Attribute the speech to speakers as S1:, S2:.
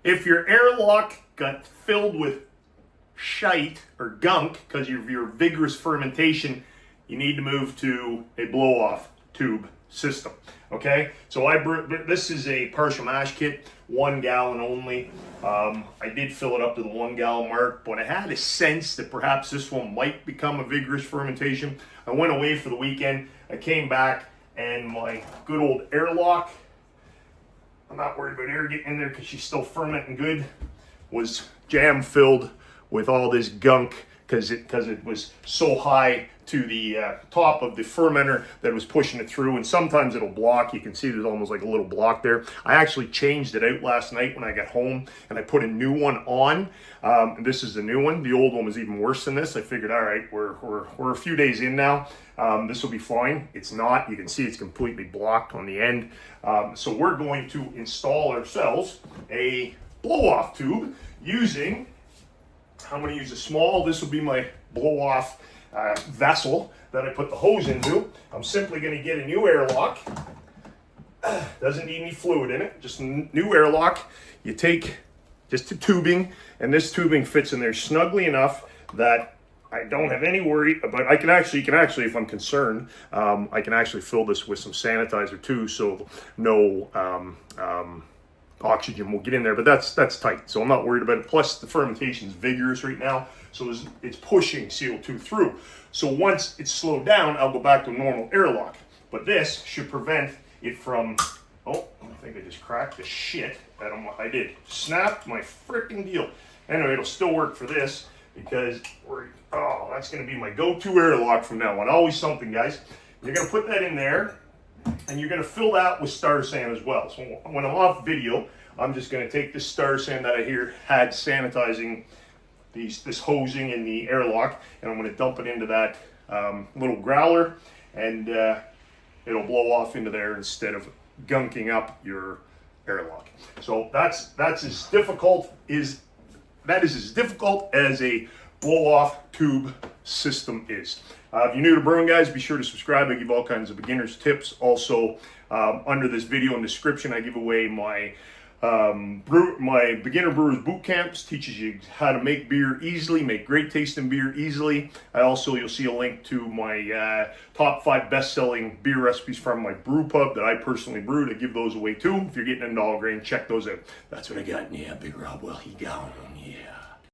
S1: If your airlock got filled with shite or gunk because of your vigorous fermentation, you need to move to a blow-off tube system. Okay, so this is a partial mash kit, 1 gallon only. I did fill it up to the 1 gallon mark, but I had a sense that perhaps this one might become a vigorous fermentation. I went away for the weekend. I came back and my good old airlock, I'm not worried about air getting in there because she's still fermenting good, was jam filled with all this gunk because it was so high to the top of the fermenter that it was pushing it through, and sometimes it'll block. You can see there's almost like a little block there. I actually changed it out last night when I got home and I put a new one on. This is the new one. The old one was even worse than this. I figured, all right, we're a few days in now. This will be fine. It's not. You can see it's completely blocked on the end. So we're going to install ourselves a blow-off tube using, I'm going to use a small, this will be my blow-off vessel that I put the hose into. I'm simply going to get a new airlock. Doesn't need any fluid in it, just a new airlock. You take just a tubing, and this tubing fits in there snugly enough that I don't have any worry about. You can actually, if I'm concerned, I can actually fill this with some sanitizer too, so no oxygen will get in there, but that's tight, so I'm not worried about it. Plus the fermentation is vigorous right now, so it's pushing CO2 through. So once it's slowed down, I'll go back to a normal airlock, but this should prevent it from, oh, I think I just cracked the shit out of what I did. Snapped my freaking deal. Anyway, it'll still work for this because that's going to be my go-to airlock from now on. Always something, guys. You're going to put that in there, and you're going to fill that with Star San as well. So when I'm off video, I'm just going to take this Star San that I had sanitizing this hosing in the airlock, and I'm going to dump it into that little growler, and it'll blow off into there instead of gunking up your airlock. So that's as difficult as a blow-off tube system is. If you're new to brewing, guys, be sure to subscribe. I give all kinds of beginner's tips. Also, under this video in description, I give away my beginner brewers bootcamps. Teaches you how to make beer easily, make great tasting beer easily. You'll see a link to my top 5 best-selling beer recipes from my brew pub that I personally brewed. I give those away too. If you're getting into all grain, check those out. That's what I got. Yeah, Big Rob, well, he gone. Yeah.